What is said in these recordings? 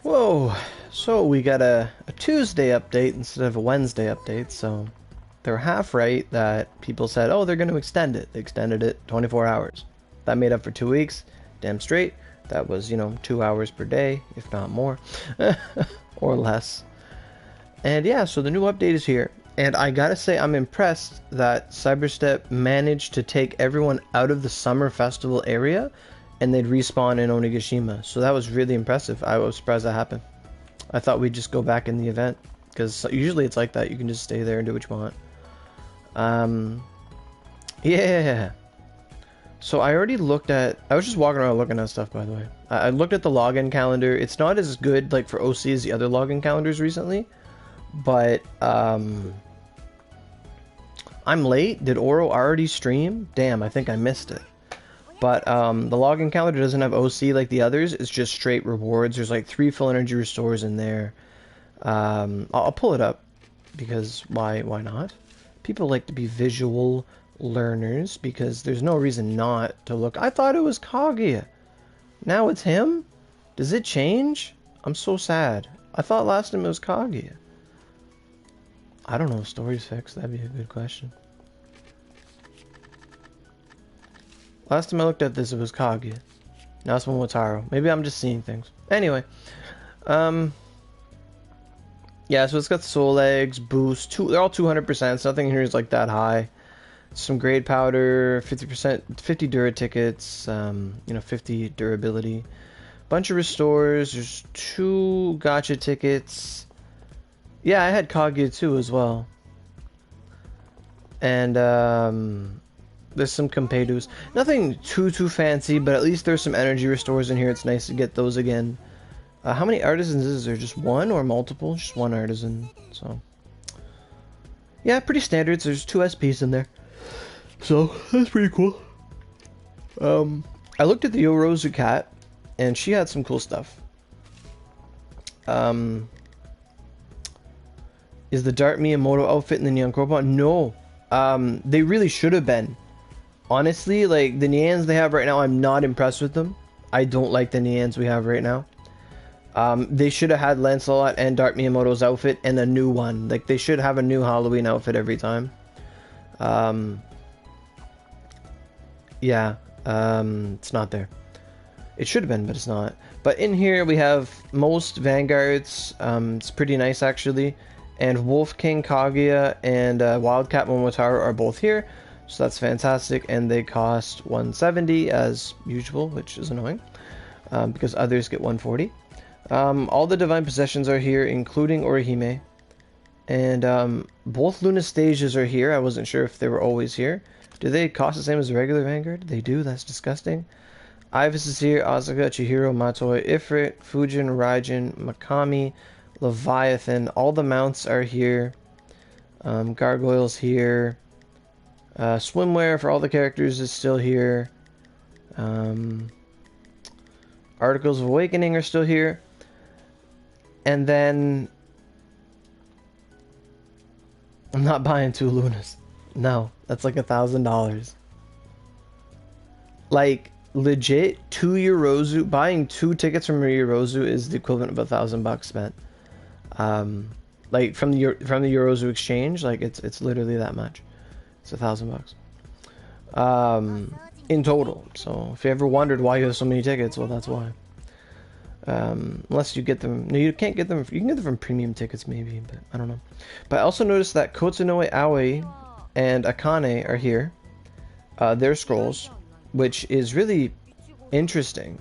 Whoa, so we got a Tuesday update instead of a Wednesday update, so they're half right that people said, oh, they're going to extend it. They extended it 24 hours. That made up for 2 weeks, damn straight. That was, 2 hours per day, if not more, or less. And yeah, so the new update is here. And I gotta say, I'm impressed that Cyberstep managed to take everyone out of the summer festival area and they'd respawn in Onigashima. So that was really impressive. I was surprised that happened. I thought we'd just go back in the event, because usually it's like that. You can just stay there and do what you want. Yeah. So I already looked at... I was just walking around looking at stuff, by the way. I looked at the login calendar. It's not as good like for OC as the other login calendars recently. But, I'm late. Did Oro already stream? Damn, I think I missed it. But the login calendar doesn't have OC like the others. It's just straight rewards. There's like 3 full energy restores in there. I'll pull it up because why not? People like to be visual learners because there's no reason not to look. I thought it was Kaguya. Now it's him? Does it change? I'm so sad. I thought last time it was Kaguya. I don't know if story's fixed. That'd be a good question. Last time I looked at this, it was Kaguya. Now it's Momotaro. Maybe I'm just seeing things. Anyway. Yeah, so it's got soul eggs, boost. They're all 200%. So nothing here is like that high. Some grade powder, 50%, 50 Dura tickets, 50 durability. Bunch of restores. There's 2 gacha tickets. Yeah, I had Kaguya too as well. And there's some Compedus. Nothing too fancy, but at least there's some energy restores in here. It's nice to get those again. How many artisans is there? Just one or multiple? Just one artisan. So yeah, pretty standard. So there's 2 SPs in there. So that's pretty cool. I looked at the Yorozu cat, and she had some cool stuff. Is the Dart Miyamoto outfit in the Neon Corpo? No. They really should have been. Honestly, like, the Neans they have right now, I'm not impressed with them. I don't like the Neans we have right now. They should have had Lancelot and Dart Miyamoto's outfit and a new one. Like, they should have a new Halloween outfit every time. It's not there. It should have been, but it's not. But in here we have most Vanguards. It's pretty nice actually. And Wolf King Kaguya and Wildcat Momotaro are both here. So that's fantastic. And they cost 170 as usual, which is annoying. Because others get 140. All the Divine Possessions are here, including Orihime. And both Lunastasias are here. I wasn't sure if they were always here. Do they cost the same as the regular Vanguard? They do. That's disgusting. Ivis is here. Asuka, Chihiro, Matoi, Ifrit, Fujin, Raijin, Makami, Leviathan. All the mounts are here. Gargoyles here. Swimwear for all the characters is still here. Articles of Awakening are still here. And then I'm not buying 2 Lunas. No, that's like $1,000. Like, legit, 2 Yorozu, buying 2 tickets from Yorozu is the equivalent of $1,000 spent. Like from the Yorozu exchange, like it's literally that much. It's $1,000. In total. So if you ever wondered why you have so many tickets, well, that's why. Unless you get them. No, you can't get them. You can get them from premium tickets, maybe, but I don't know. But I also noticed that Kotsunoe Aoi and Akane are here. Their scrolls, which is really interesting.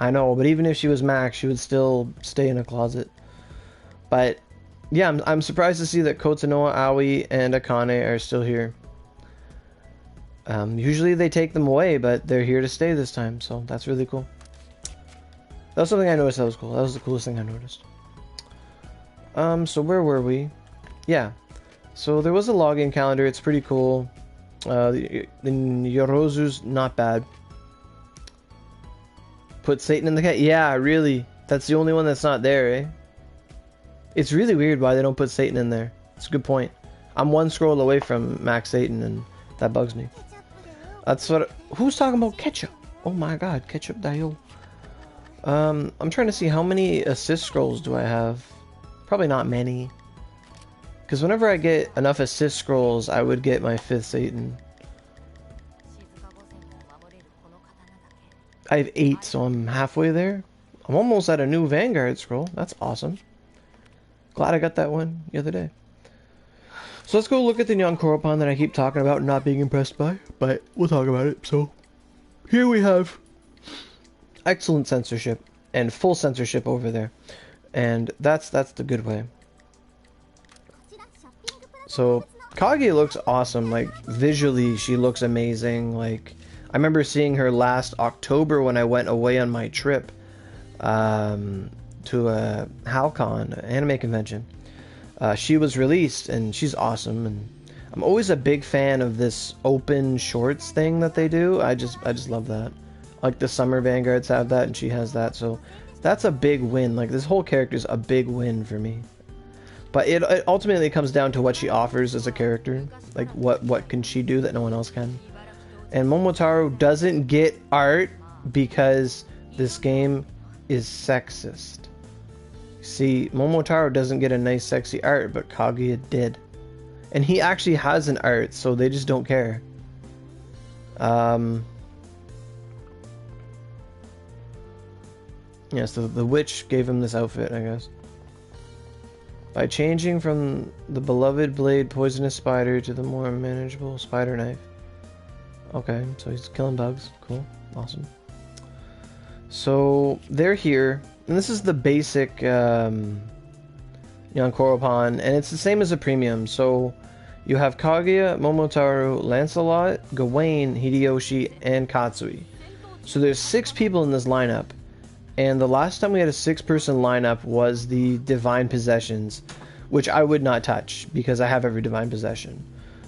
I know, but even if she was max, she would still stay in a closet. But yeah, I'm surprised to see that Kotsunoe Aoi and Akane are still here. Usually they take them away, but they're here to stay this time, so that's really cool. That was something I noticed that was cool. That was the coolest thing I noticed. So where were we? Yeah. So there was a login calendar. It's pretty cool. The Yorozu's not bad. Put Satan in the cat? Yeah, really. That's the only one that's not there, eh? It's really weird why they don't put Satan in there. It's a good point. I'm 1 scroll away from Max Satan, and that bugs me. That's what... Who's talking about ketchup? Oh my god, ketchup Dio. I'm trying to see how many assist scrolls do I have. Probably not many. Because whenever I get enough assist scrolls, I would get my 5th Satan. I have 8, so I'm halfway there. I'm almost at a new Vanguard scroll. That's awesome. Glad I got that one the other day. So let's go look at the Neon Coropon that I keep talking about and not being impressed by. But we'll talk about it. So here we have excellent censorship and full censorship over there. And that's the good way. So Kaguya looks awesome. Like visually she looks amazing. Like I remember seeing her last October when I went away on my trip to a HalCon, anime convention. She was released and she's awesome, and I'm always a big fan of this open shorts thing that they do. I just love that. Like the Summer Vanguards have that and she has that, so that's a big win. Like this whole character's a big win for me. But it ultimately comes down to what she offers as a character. Like what can she do that no one else can. And Momotaro doesn't get art because this game is sexist. See, Momotaro doesn't get a nice sexy art, but Kaguya did. And he actually has an art, so they just don't care. Yeah, so the witch gave him this outfit, I guess. By changing from the beloved blade poisonous spider to the more manageable spider knife. Okay, so he's killing bugs. Cool. Awesome. So they're here, and this is the basic Neon Coropon, and it's the same as a premium. So you have Kaguya, Momotaro, Lancelot, Gawain, Hideyoshi, and Katsui. So there's 6 people in this lineup, and the last time we had a 6-person lineup was the Divine Possessions, which I would not touch because I have every Divine Possession.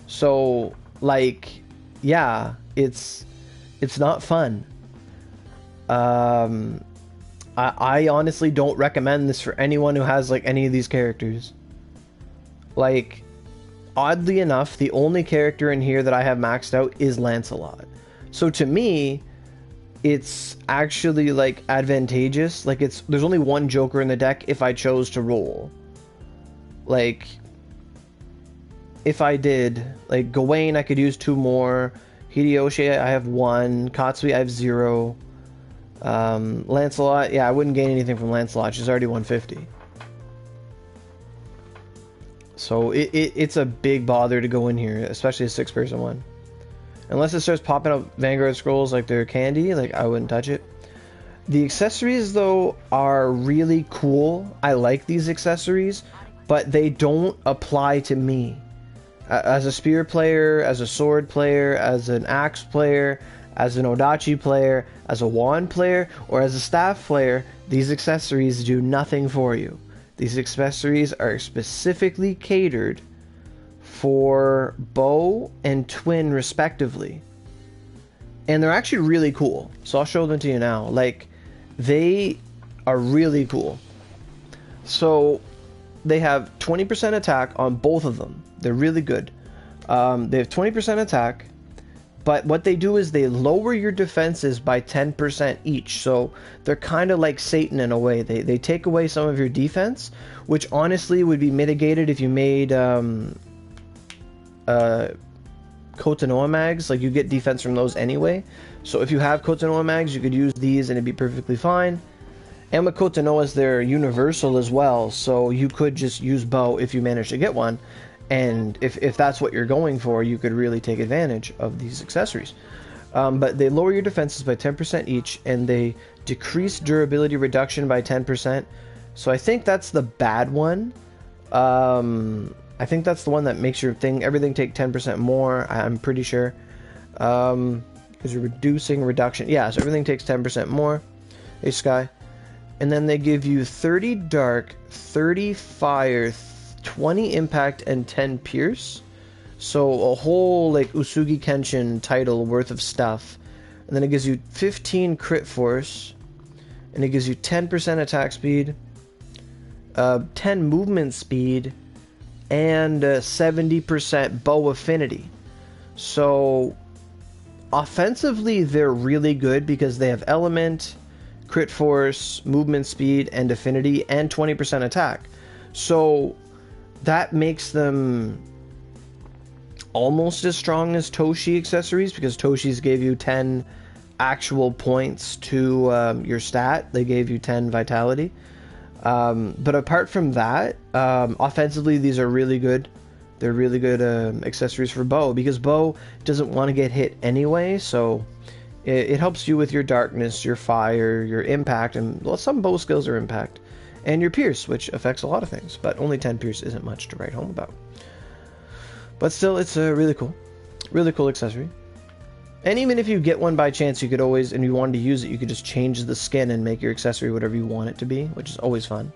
So like, yeah, it's not fun. I honestly don't recommend this for anyone who has like any of these characters. Like, oddly enough, the only character in here that I have maxed out is Lancelot. So to me, it's actually like advantageous. Like there's only one Joker in the deck if I chose to roll. Like, if I did, like Gawain, I could use 2 more. Hideyoshi, I have 1. Katsui, I have 0. Lancelot, yeah, I wouldn't gain anything from Lancelot. She's already 150. So it's a big bother to go in here, especially a 6-person one. Unless it starts popping up Vanguard scrolls like they're candy, like I wouldn't touch it. The accessories though are really cool. I like these accessories, but they don't apply to me. As a spear player, as a sword player, as an axe player, as an Odachi player, as a wand player, or as a staff player, these accessories do nothing for you. These accessories are specifically catered for bow and twin respectively. And they're actually really cool. So I'll show them to you now. Like, they are really cool. So they have 20% attack on both of them. They're really good. They have 20% attack, but what they do is they lower your defenses by 10% each. So they're kind of like Satan in a way. They take away some of your defense, which honestly would be mitigated if you made Kotanoa mags. Like, you get defense from those anyway. So if you have Kotanoa mags, you could use these and it'd be perfectly fine. And with Kotanoas, they're universal as well, so you could just use bow if you manage to get one. And if that's what you're going for, you could really take advantage of these accessories. But they lower your defenses by 10% each, and they decrease durability reduction by 10%. So I think that's the bad one. I think that's the one that makes your everything take 10% more, I'm pretty sure. Because you're reducing reduction. Yeah, so everything takes 10% more. Hey, Sky. And then they give you 30 dark, 30 fire, 20 impact, and 10 pierce. So a whole like Usugi Kenshin title worth of stuff. And then it gives you 15 crit force. And it gives you 10% attack speed, 10 movement speed, and 70% bow affinity. So offensively, they're really good because they have element, crit force, movement speed, and affinity, and 20% attack. So that makes them almost as strong as Toshi accessories, because Toshi's gave you 10 actual points to your stat. They gave you 10 vitality. But apart from that, offensively, these are really good. They're really good accessories for Bow, because Bow doesn't want to get hit anyway, so it helps you with your darkness, your fire, your impact, and well, some Bow skills are impact, and your pierce, which affects a lot of things, but only 10 pierce isn't much to write home about. But still, it's a really cool accessory. And even if you get one by chance, you could always, and you wanted to use it, you could just change the skin and make your accessory whatever you want it to be, which is always fun.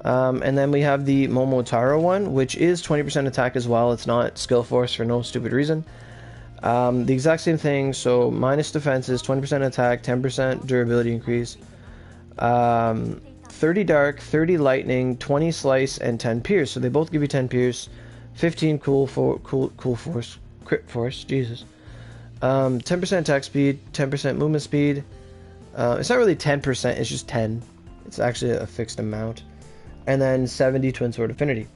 And then we have the Momotaro one, which is 20% attack as well. It's not skill force for no stupid reason. The exact same thing, so minus defenses, 20% attack, 10% durability increase, 30 dark, 30 lightning, 20 slice, and 10 pierce. So they both give you 10 pierce, 15 cool force, crit force, Jesus. 10% attack speed, 10% movement speed. It's not really 10%, it's just 10. It's actually a fixed amount. And then 70 twin sword affinity.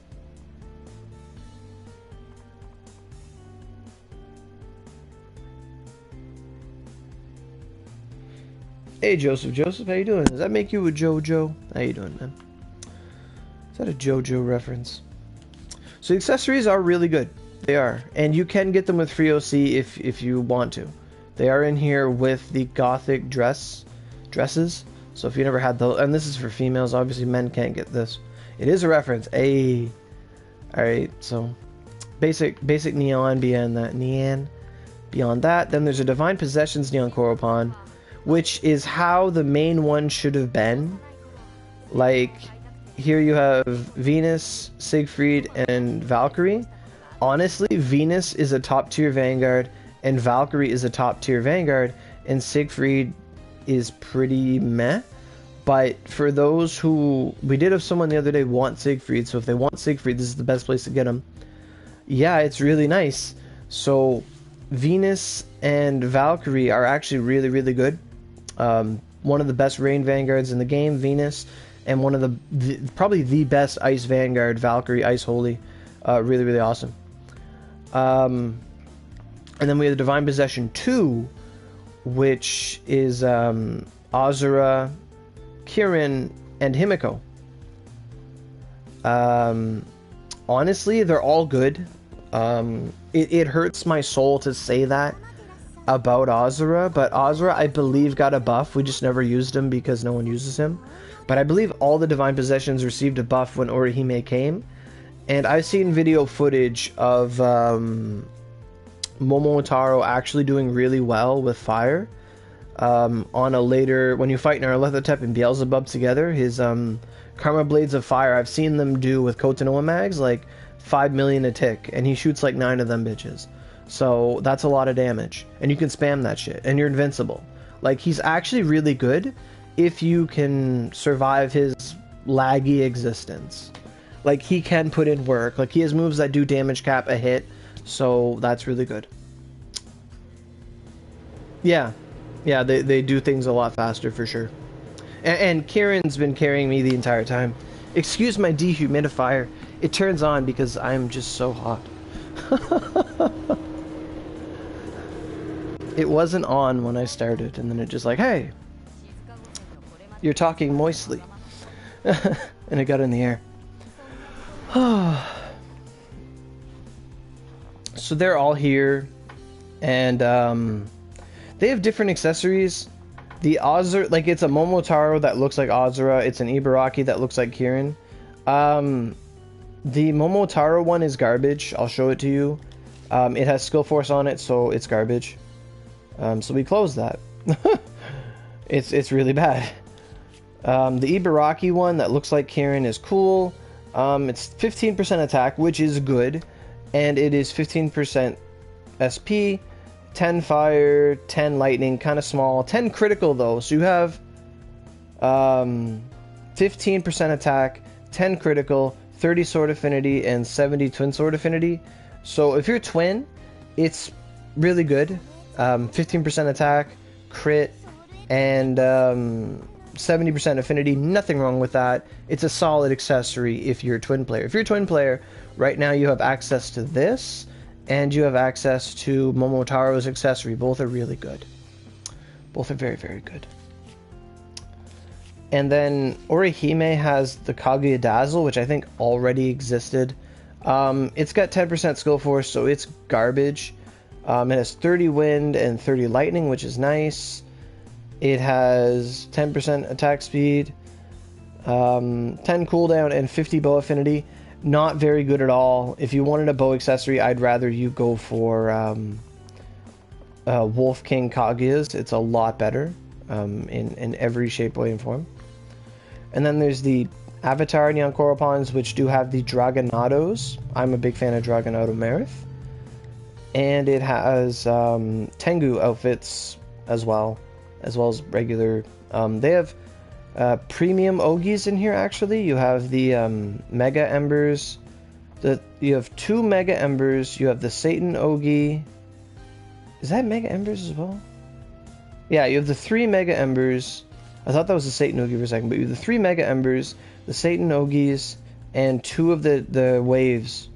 Hey Joseph, how you doing? Does that make you a JoJo? How you doing, man? Is that a JoJo reference? So the accessories are really good. They are, and you can get them with free OC if you want to. They are in here with the gothic dresses. So if you never had those, and this is for females, obviously men can't get this. It is a reference. All right. So basic neon beyond that. Then there's a Divine Possessions Neon Coropon, which is how the main one should have been. Like here you have Venus, Siegfried, and Valkyrie. Honestly, Venus is a top tier Vanguard, and Valkyrie is a top tier Vanguard, and Siegfried is pretty meh. But for those who... We did have someone the other day want Siegfried, so if they want Siegfried, this is the best place to get him. Yeah, it's really nice. So, Venus and Valkyrie are actually really, really good. One of the best Rain Vanguards in the game, Venus, and one of the probably the best Ice Vanguard, Valkyrie, Ice Holy. Really, really awesome. And then we have the Divine Possession 2, which is Azura, Kirin, and Himiko. Honestly, they're all good. It hurts my soul to say that about Azura, but Azura, I believe, got a buff. We just never used him because no one uses him. But I believe all the Divine Possessions received a buff when Orihime came. And I've seen video footage of Momotaro actually doing really well with fire. On a later, when you fight Nyarlathotep and Beelzebub together, his Karma Blades of Fire, I've seen them do with Kotonoa mags like 5 million a tick, and he shoots like 9 of them bitches. So that's a lot of damage, and you can spam that shit, and you're invincible. Like, he's actually really good if you can survive his laggy existence. Like, he can put in work. Like, he has moves that do damage cap a hit, so that's really good. Yeah, they do things a lot faster for sure. And Kieran's been carrying me the entire time. Excuse my dehumidifier. It turns on because I'm just so hot. It wasn't on when I started, and then it just like, hey, you're talking moistly. And it got in the air. So they're all here, and they have different accessories. The Azura, like, it's a Momotaro that looks like Azura. It's an Ibaraki that looks like Kirin. The Momotaro one is garbage. I'll show it to you. It has skill force on it, so it's garbage. So we closed that. It's really bad. The Ibaraki one that looks like Kirin is cool. It's 15% attack, which is good, and it is 15% SP, 10 fire, 10 lightning, kind of small, 10 critical though. So you have 15% attack, 10 critical, 30 sword affinity, and 70 twin sword affinity. So if you're twin, it's really good. 15% attack, crit, and 70% affinity. Nothing wrong with that. It's a solid accessory if you're a twin player. If you're a twin player, right now you have access to this, and you have access to Momotaro's accessory. Both are really good. Both are very, very good. And then Orihime has the Kaguya Dazzle, which I think already existed. It's got 10% skill force, so it's garbage. It has 30 wind and 30 lightning, which is nice. It has 10% attack speed, 10 cooldown, and 50 bow affinity. Not very good at all. If you wanted a bow accessory, I'd rather you go for Wolf King Kaguya's. It's a lot better in every shape, way, and form. And then there's the Avatar Neon Coropons, which do have the Dragonados. I'm a big fan of Dragonado Marith. And it has Tengu outfits as well as regular. They have premium Ogis in here, actually. You have the Mega Embers. You have 2 Mega Embers. You have the Satan Ogi. Is that Mega Embers as well? Yeah, you have the 3 Mega Embers. I thought that was the Satan Ogi for a second, but you have the 3 Mega Embers, the Satan Ogis, and 2 of the waves.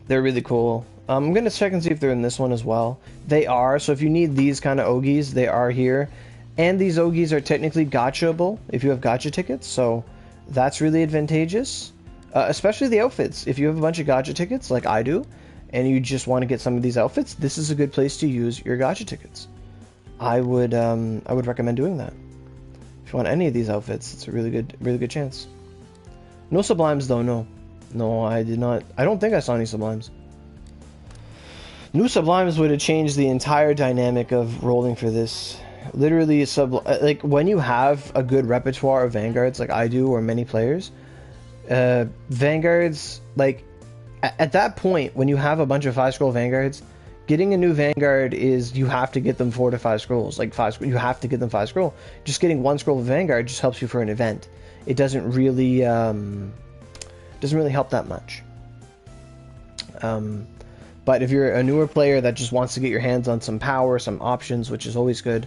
They're really cool. I'm going to check and see if they're in this one as well. They are, so if you need these kind of Ogis, they are here. And these Ogis are technically gachaable if you have gacha tickets, so that's really advantageous. Especially the outfits. If you have a bunch of gacha tickets, like I do, and you just want to get some of these outfits, this is a good place to use your gacha tickets. I would recommend doing that. If you want any of these outfits, it's a really good chance. No sublimes though, no. No, I did not. I don't think I saw any sublimes. New sublimes would have changed the entire dynamic of rolling for this. Literally, like when you have a good repertoire of vanguards, like I do, or many players, vanguards, like at that point when you have a bunch of 5-scroll vanguards, getting a new vanguard is you have to get them 4 to 5 scrolls, like 5. You have to get them 5 scroll. Just getting 1 scroll of vanguard just helps you for an event. It doesn't really help that much. But if you're a newer player that just wants to get your hands on some power, some options, which is always good,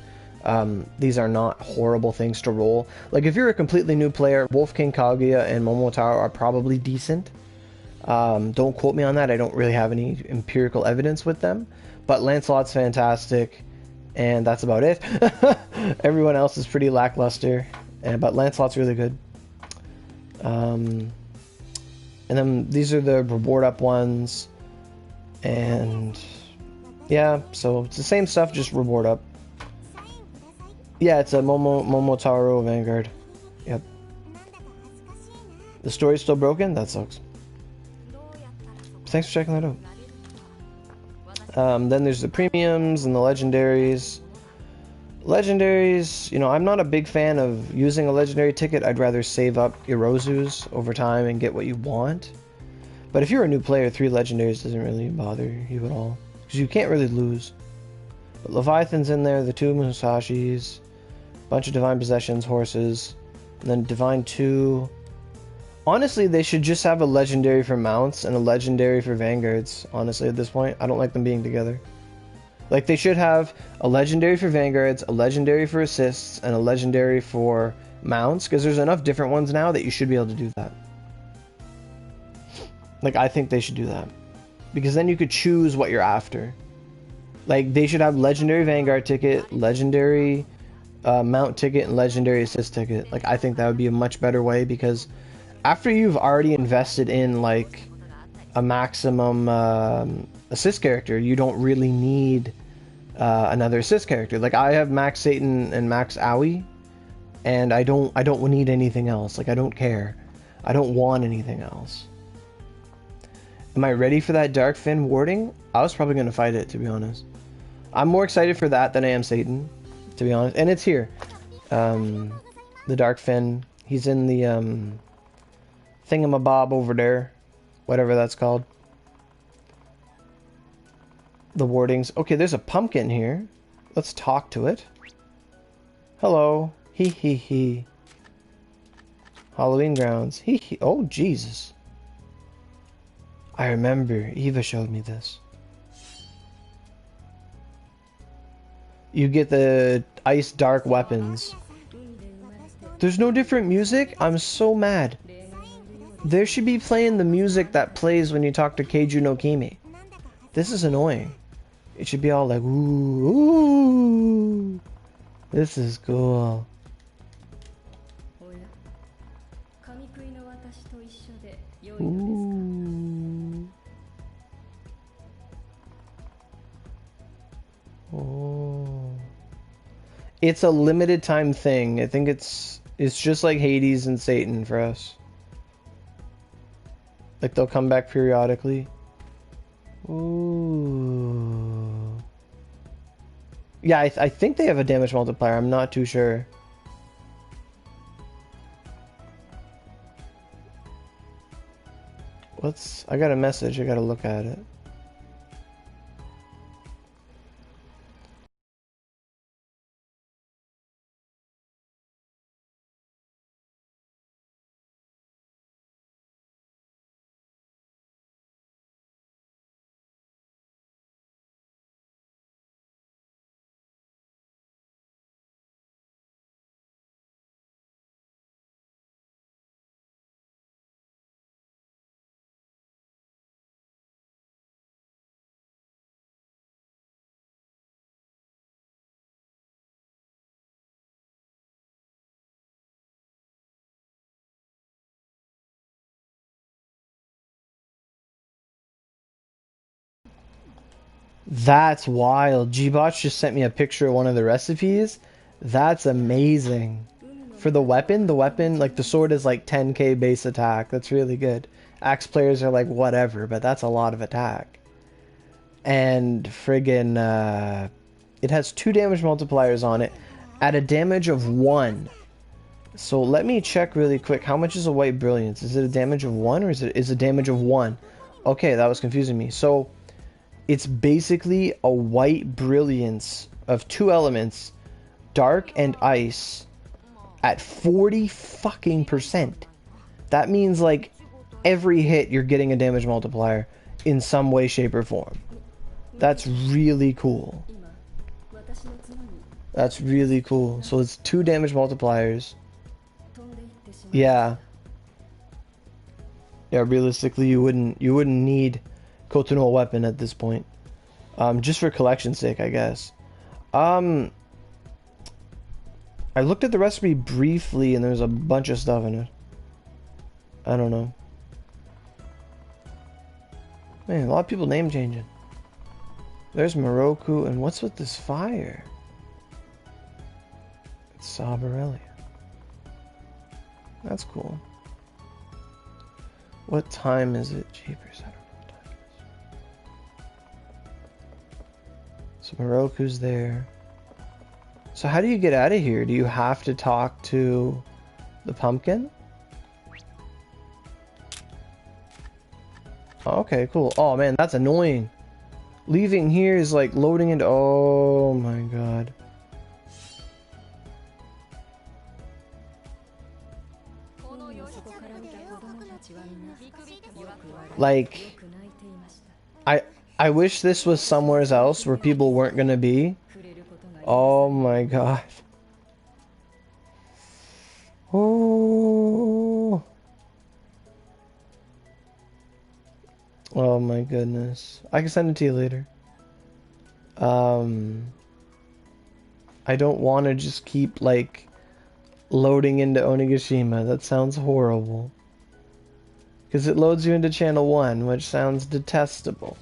these are not horrible things to roll. Like if you're a completely new player, Wolf King Kaguya and Momotaro are probably decent. Don't quote me on that. I don't really have any empirical evidence with them. But Lancelot's fantastic, and that's about it. Everyone else is pretty lackluster, but Lancelot's really good. And then these are the reward up ones. And yeah, so it's the same stuff, just reward up. Yeah, it's a Momotaro Vanguard. Yep. The story's still broken? That sucks. Thanks for checking that out. Then there's the premiums and the legendaries. Legendaries, you know, I'm not a big fan of using a legendary ticket. I'd rather save up Irozu's over time and get what you want. But if you're a new player, 3 legendaries doesn't really bother you at all, because you can't really lose. But Leviathan's in there, the 2 Musashis, bunch of Divine Possessions, horses, and then Divine 2. Honestly, they should just have a legendary for mounts and a legendary for vanguards, honestly, at this point. I don't like them being together. Like, they should have a legendary for vanguards, a legendary for assists, and a legendary for mounts, because there's enough different ones now that you should be able to do that. Like, I think they should do that, because then you could choose what you're after. Like, they should have legendary vanguard ticket, legendary mount ticket, and legendary assist ticket. Like, I think that would be a much better way, because after you've already invested in like a maximum assist character, you don't really need another assist character. Like, I have max Satan and max Aoi, and I don't need anything else. Like, I don't care. I don't want anything else. Am I ready for that Dark Fin warding? I was probably going to fight it, to be honest. I'm more excited for that than I am Satan, to be honest. And it's here. The Dark Fin. He's in the thingamabob over there. Whatever that's called. The wardings. Okay, there's a pumpkin here. Let's talk to it. Hello. Hee hee hee. Halloween grounds. Hee hee. Oh, Jesus. I remember, Eva showed me this. you get the ice dark weapons. There's no different music? I'm so mad. There should be playing the music that plays when you talk to Keiju no Kimi. This is annoying. It should be all like, ooh, ooh. This is cool. Ooh. Oh. It's a limited time thing. I think it's just like Hades and Satan for us. Like they'll come back periodically. Ooh. Yeah, I think they have a damage multiplier. I'm not too sure. I got a message. I gotta look at it. That's wild. G-Bot just sent me a picture of one of the recipes. That's amazing. For the weapon, like the sword is like 10k base attack. That's really good. Axe players are like whatever, but that's a lot of attack. And friggin' it has 2 damage multipliers on it at a damage of 1. So let me check really quick. How much is a white brilliance? Is it a damage of 1 or is it damage of 1? Okay, that was confusing me. So it's basically a white brilliance of 2 elements, dark and ice, at 40 fucking %. That means like every hit you're getting a damage multiplier in some way, shape, or form. That's really cool. That's really cool. So it's 2 damage multipliers. Yeah. Yeah, realistically you wouldn't need Kotono weapon at this point. Just for collection's sake, I guess. I looked at the recipe briefly and there's a bunch of stuff in it. I don't know. Man, a lot of people name changing. There's Moroku, and what's with this fire? It's Sabarelia. That's cool. What time is it? Jeepers, I don't know what time it is. So Moroku's there. So how do you get out of here? Do you have to talk to the pumpkin? Oh, okay, cool. Oh man, that's annoying. Leaving here is like loading into... Oh my god. Like, I wish this was somewhere else where people weren't gonna be. Oh my god. Oh. Oh my goodness. I can send it to you later. I don't want to just keep like loading into Onigashima. That sounds horrible. Because it loads you into channel 1, which sounds detestable.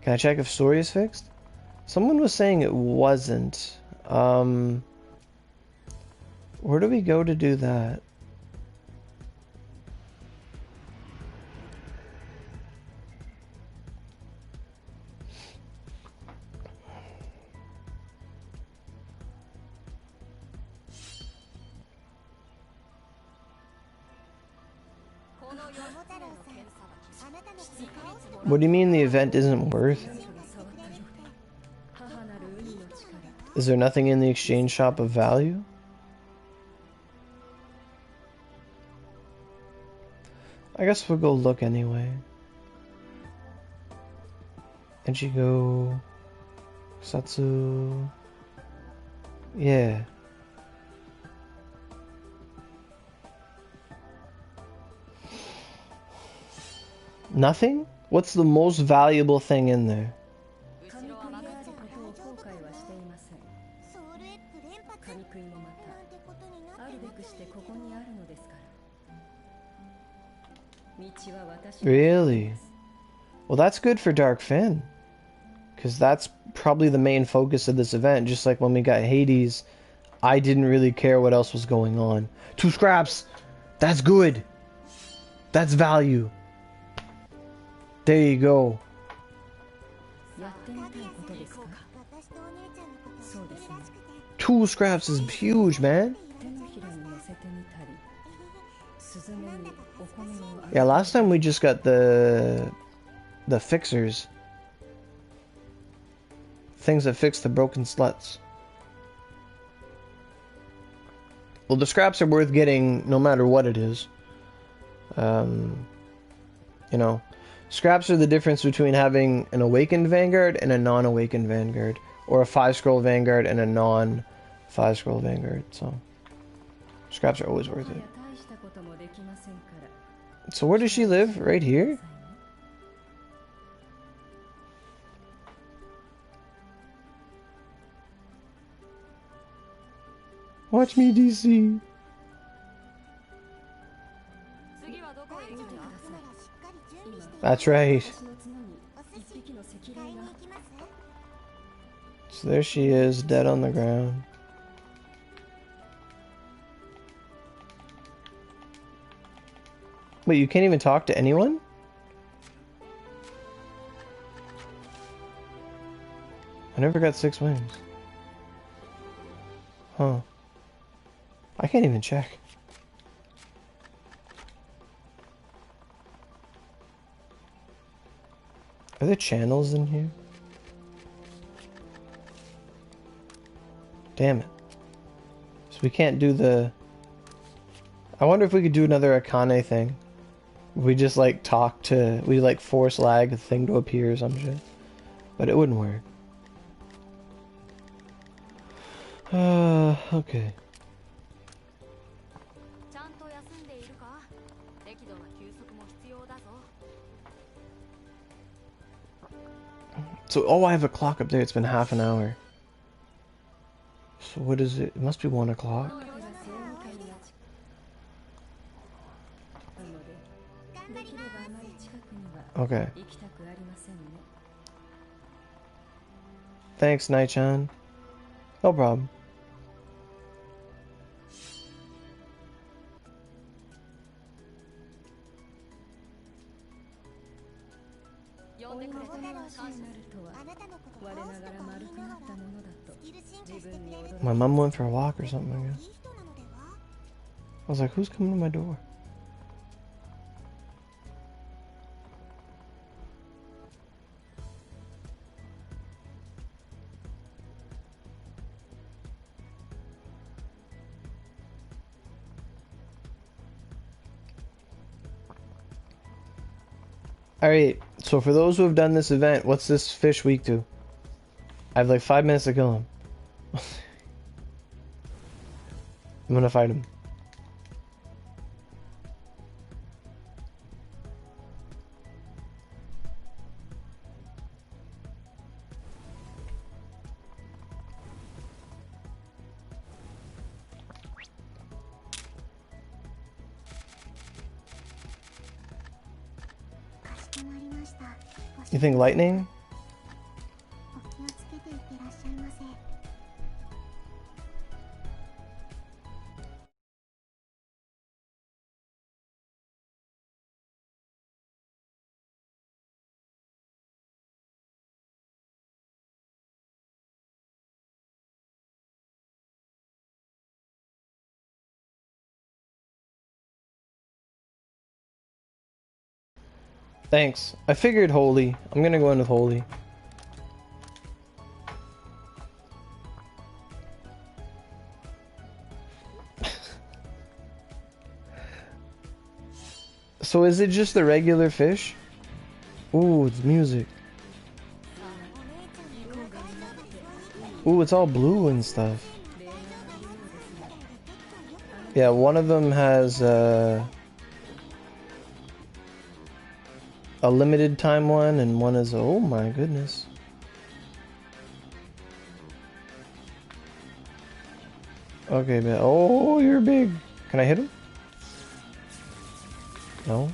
Can I check if story is fixed? Someone was saying it wasn't. Where do we go to do that? What do you mean the event isn't worth it? Is there nothing in the exchange shop of value? I guess we'll go look anyway. And you go... Satsu. Yeah. Nothing? What's the most valuable thing in there? Really? Well, that's good for Dark Finn. Because that's probably the main focus of this event. Just like when we got Hades, I didn't really care what else was going on. 2 scraps! That's good! That's value. There you go. 2 scraps is huge, man. Yeah, last time we just got the fixers. Things that fix the broken sluts. Well, the scraps are worth getting no matter what it is. You know, scraps are the difference between having an awakened vanguard and a non-awakened vanguard, or a 5-scroll vanguard and a non-5-scroll vanguard. So, scraps are always worth it. So where does she live? Right here? Watch me, DC. That's right. So there she is, dead on the ground. Wait, you can't even talk to anyone? I never got 6 wings. Huh. I can't even check. Are there channels in here? Damn it. So we can't do the... I wonder if we could do another Akane thing. We just like talk to... We like force lag a thing to appear or some shit. But it wouldn't work. Okay. So, oh, I have a clock up there. It's been half an hour. So what is it? It must be 1 o'clock. Okay. Thanks, Night-chan. No problem. My mom went for a walk or something, I guess. I was like, who's coming to my door? Alright, so for those who have done this event, what's this fish weak to? I have like 5 minutes to kill him. I'm gonna fight him. You think lightning? Thanks. I figured holy. I'm gonna go in with holy. So is it just the regular fish? Ooh, it's music. Ooh, it's all blue and stuff. Yeah, one of them has a limited time one, and one is, oh my goodness. Okay, but oh, you're big. Can I hit him? No.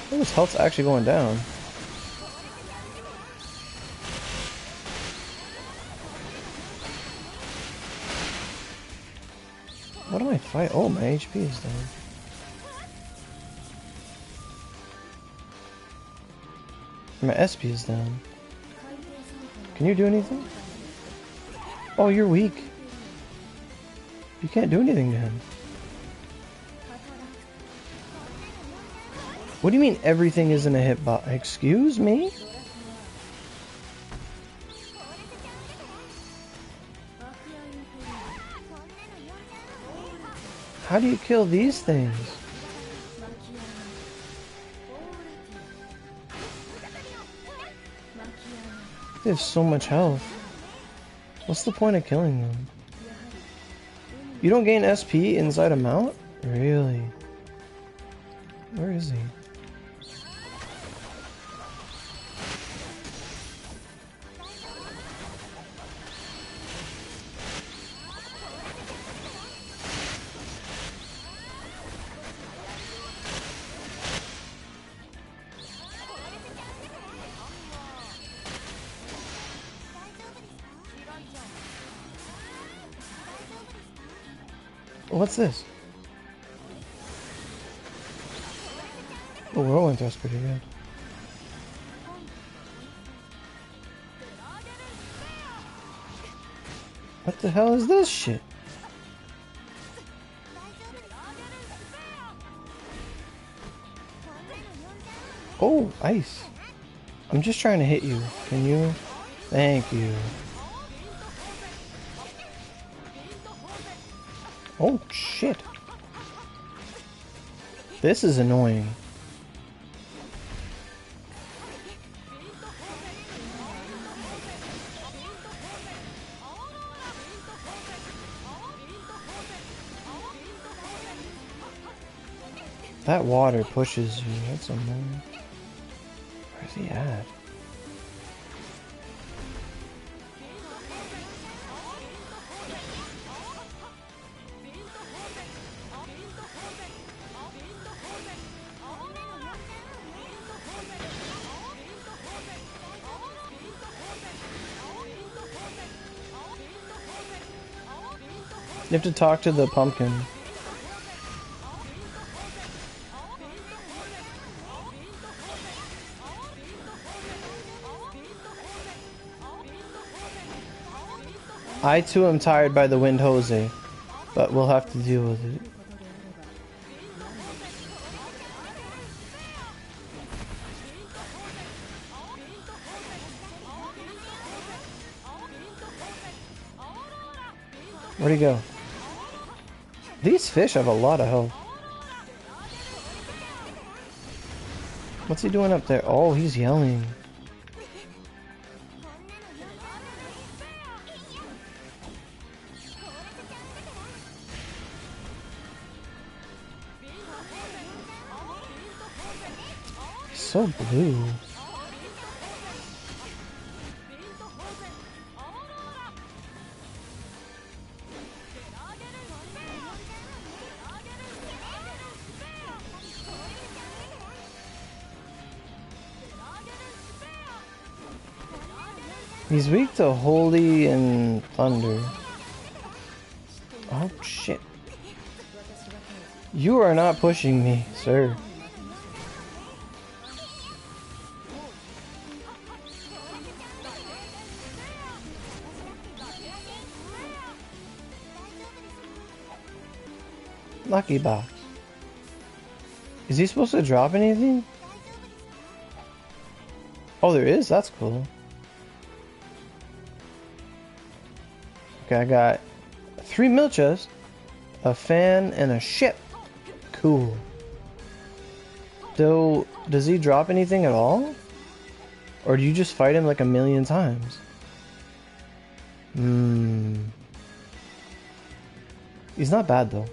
Oh, his health's actually going down. What am I fighting? Oh, my HP is down. My SP is down. Can you do anything? Oh, you're weak. You can't do anything to him. What do you mean everything isn't a hitbox? Excuse me? How do you kill these things? They have so much health. What's the point of killing them? You don't gain SP inside a mount? Really? Where is he? What's this? Oh, whirlwind thrust pretty good. What the hell is this shit? Oh, ice. I'm just trying to hit you. Can you? Thank you. Oh, shit. This is annoying. That water pushes you. That's annoying. Where's he at? You have to talk to the pumpkin. I too am tired by the wind, Jose, but we'll have to deal with it. Where'd he go? These fish have a lot of health. What's he doing up there? Oh, he's yelling. So blue. He's weak to Holy and Thunder. Oh shit. You are not pushing me, sir. Lucky box. Is he supposed to drop anything? Oh, there is? That's cool. Okay, I got 3 milchas, a fan, and a ship. Cool. Though, does he drop anything at all? Or do you just fight him like a million times? He's not bad though.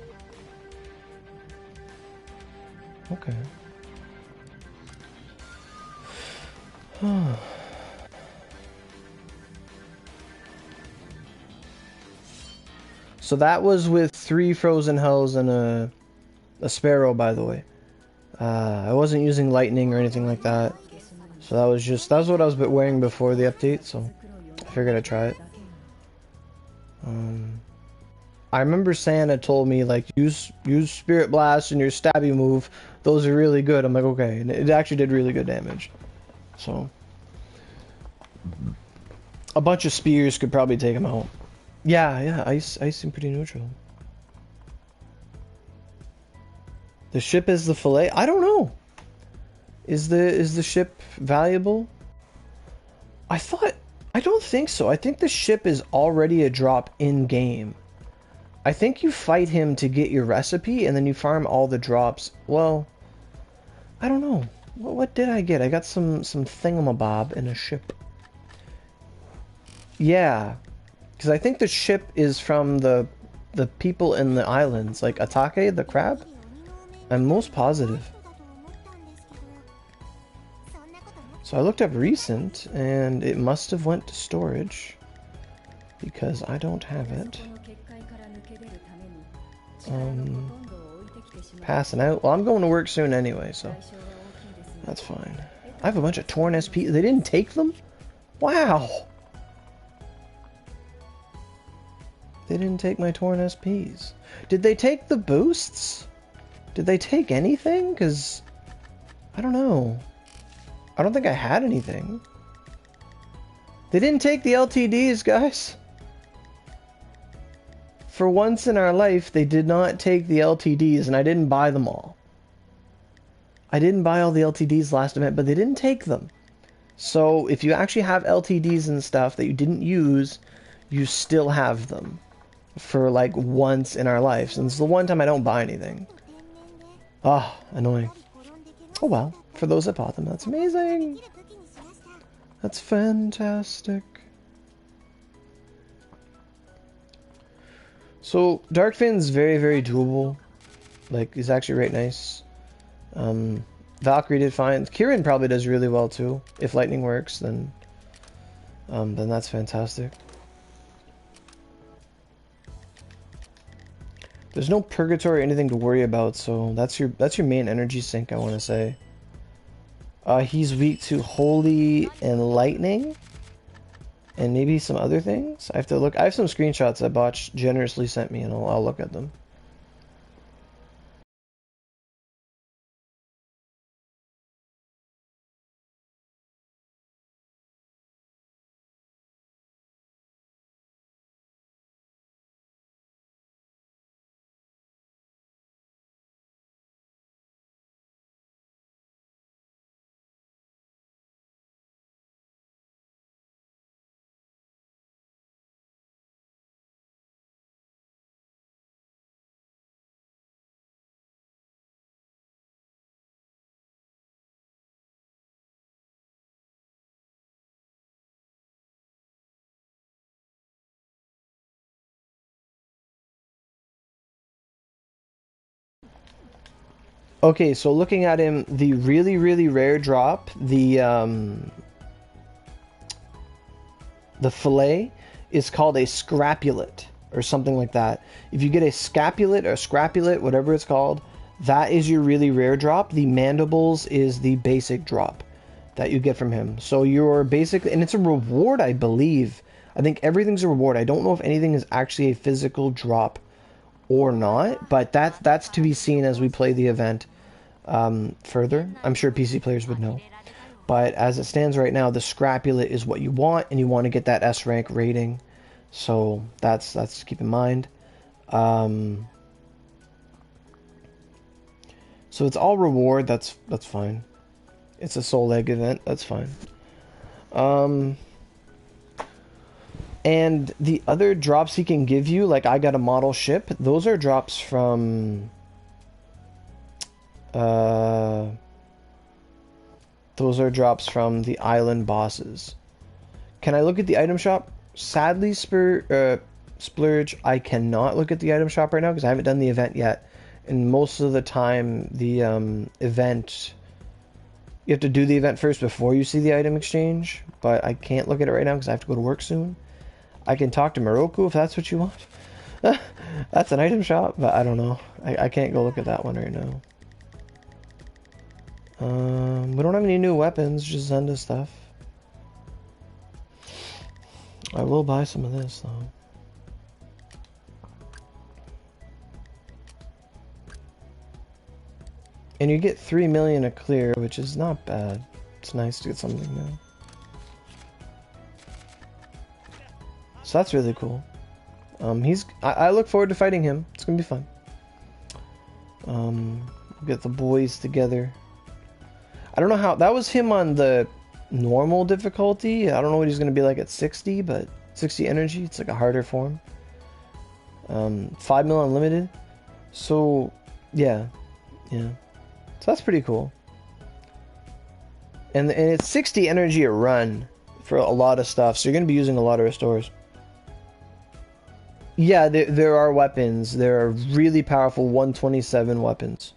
Okay. So that was with 3 frozen hells and a sparrow, by the way. I wasn't using lightning or anything like that. So that was what I was wearing before the update, so I figured I'd try it. I remember Santa told me, like, use Spirit Blast and your stabby move. Those are really good. I'm like, okay. And it actually did really good damage. So a bunch of spears could probably take him out. Yeah, ice seemed pretty neutral. The ship is the fillet? I don't know. Is the ship valuable? I don't think so. I think the ship is already a drop in game. I think you fight him to get your recipe and then you farm all the drops. Well, I don't know. What did I get? I got some thingamabob in a ship. Yeah. Because I think the ship is from the people in the islands, like Atake, the crab. I'm most positive. So I looked up recent, and it must have went to storage, because I don't have it. Passing out. Well, I'm going to work soon anyway, so that's fine. I have a bunch of torn SP. They didn't take them? Wow! They didn't take my torn SPs. Did they take the boosts? Did they take anything? Because I don't know. I don't think I had anything. They didn't take the LTDs, guys. For once in our life, they did not take the LTDs, and I didn't buy them all. I didn't buy all the LTDs last event, but they didn't take them. So if you actually have LTDs and stuff that you didn't use, you still have them. For like once in our lives. And it's the one time I don't buy anything. Ah, annoying. Oh well. For those that bought them, that's amazing. That's fantastic. So Darkfin's very, very doable. Like, he's actually right nice. Valkyrie did fine. Kieran probably does really well too. If lightning works, then that's fantastic. There's no purgatory or anything to worry about, so that's your main energy sink, I want to say. He's weak to holy and lightning, and maybe some other things. I have to look. I have some screenshots that Botch generously sent me, and I'll look at them. Okay, so looking at him, the really, really rare drop, the fillet is called a scapulet or something like that. If you get a scapulet or scrapulet, whatever it's called, that is your really rare drop. The mandibles is the basic drop that you get from him. So you're basically, and it's a reward, I believe. I think everything's a reward. I don't know if anything is actually a physical drop or not, but that's to be seen as we play the event further. I'm sure PC players would know. But as it stands right now, the scapulet is what you want, and you want to get that S rank rating. So that's to keep in mind. So it's all reward. That's fine. It's a soul egg event. That's fine. And the other drops he can give you, like I got a model ship, those are drops from those are drops from the island bosses. Can I look at the item shop? Sadly, Splurge, I cannot look at the item shop right now because I haven't done the event yet. And most of the time, the event, you have to do the event first before you see the item exchange. But I can't look at it right now because I have to go to work soon. I can talk to Moroku if that's what you want. That's an item shop, but I don't know. I can't go look at that one right now. We don't have any new weapons, just Zenda stuff. I will buy some of this though. And you get 3 million a clear, which is not bad. It's nice to get something new. So that's really cool. I look forward to fighting him. It's gonna be fun. We'll get the boys together. I don't know how, that was him on the normal difficulty. I don't know what he's gonna be like at 60, but 60 energy, it's like a harder form. 5 mil unlimited. So yeah. So that's pretty cool. And it's 60 energy a run for a lot of stuff, so you're gonna be using a lot of restores. Yeah, there are weapons. There are really powerful 127 weapons.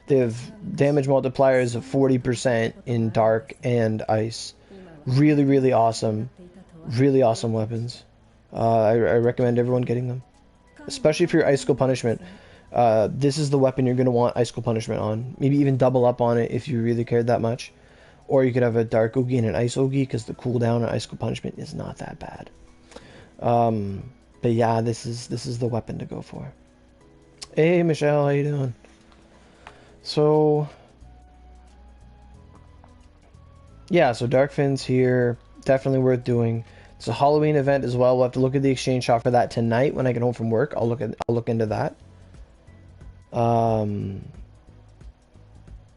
They have damage multipliers of 40% in dark and ice. Really, really awesome. Really awesome weapons. I recommend everyone getting them. Especially for your Icicle Punishment. This is the weapon you're going to want Icicle Punishment on. Maybe even double up on it if you really cared that much. Or you could have a Dark Ogi and an Ice Ogi, because the cooldown on Icicle Punishment is not that bad. But yeah, this is the weapon to go for. Hey Michelle, how you doing? So yeah, so Darkfin's here, definitely worth doing. It's a Halloween event as well. We'll have to look at the exchange shop for that tonight when I get home from work. I'll look into that.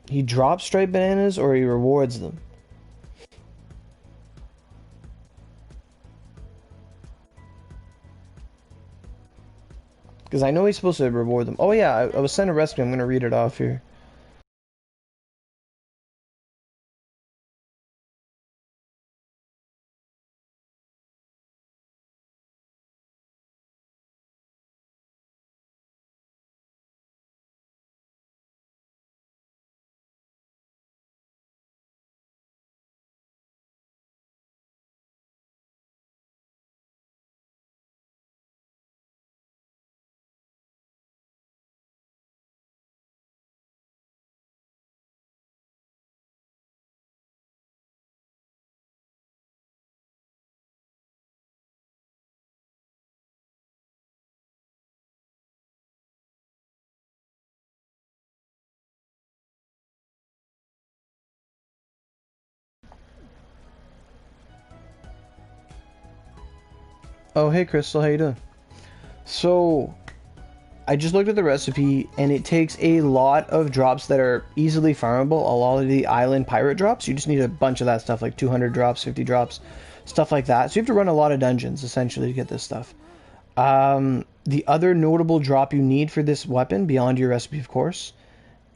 He drops striped bananas or he rewards them. Because I know he's supposed to reward them. Oh yeah, I was sent a recipe. I'm going to read it off here. Oh, hey Crystal, how you doing? So, I just looked at the recipe, and it takes a lot of drops that are easily farmable, a lot of the island pirate drops. You just need a bunch of that stuff, like 200 drops, 50 drops, stuff like that. So you have to run a lot of dungeons, essentially, to get this stuff. The other notable drop you need for this weapon, beyond your recipe, of course,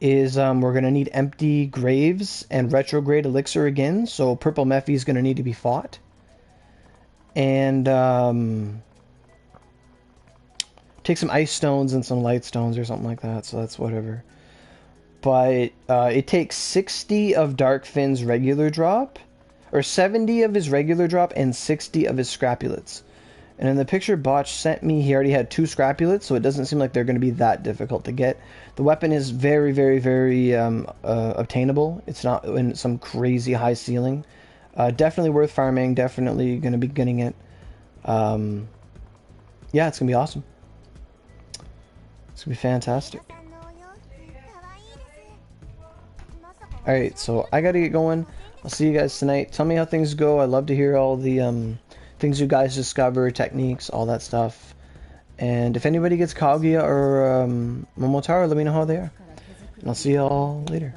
is we're going to need empty graves and retrograde elixir again, so purple Mephi is going to need to be fought. And take some ice stones and some light stones or something like that, so that's whatever. But it takes 60 of Darkfin's regular drop, or 70 of his regular drop and 60 of his scrapulets. And in the picture Botch sent me, he already had 2 scrapulets, so it doesn't seem like they're going to be that difficult to get. The weapon is very, very, very obtainable. It's not in some crazy high ceiling. Definitely worth farming, definitely going to be getting it. Yeah, it's going to be awesome. It's going to be fantastic. Alright, so I got to get going. I'll see you guys tonight. Tell me how things go. I'd love to hear all the things you guys discover, techniques, all that stuff. And if anybody gets Kaguya or Momotaro, let me know how they are. And I'll see y'all later.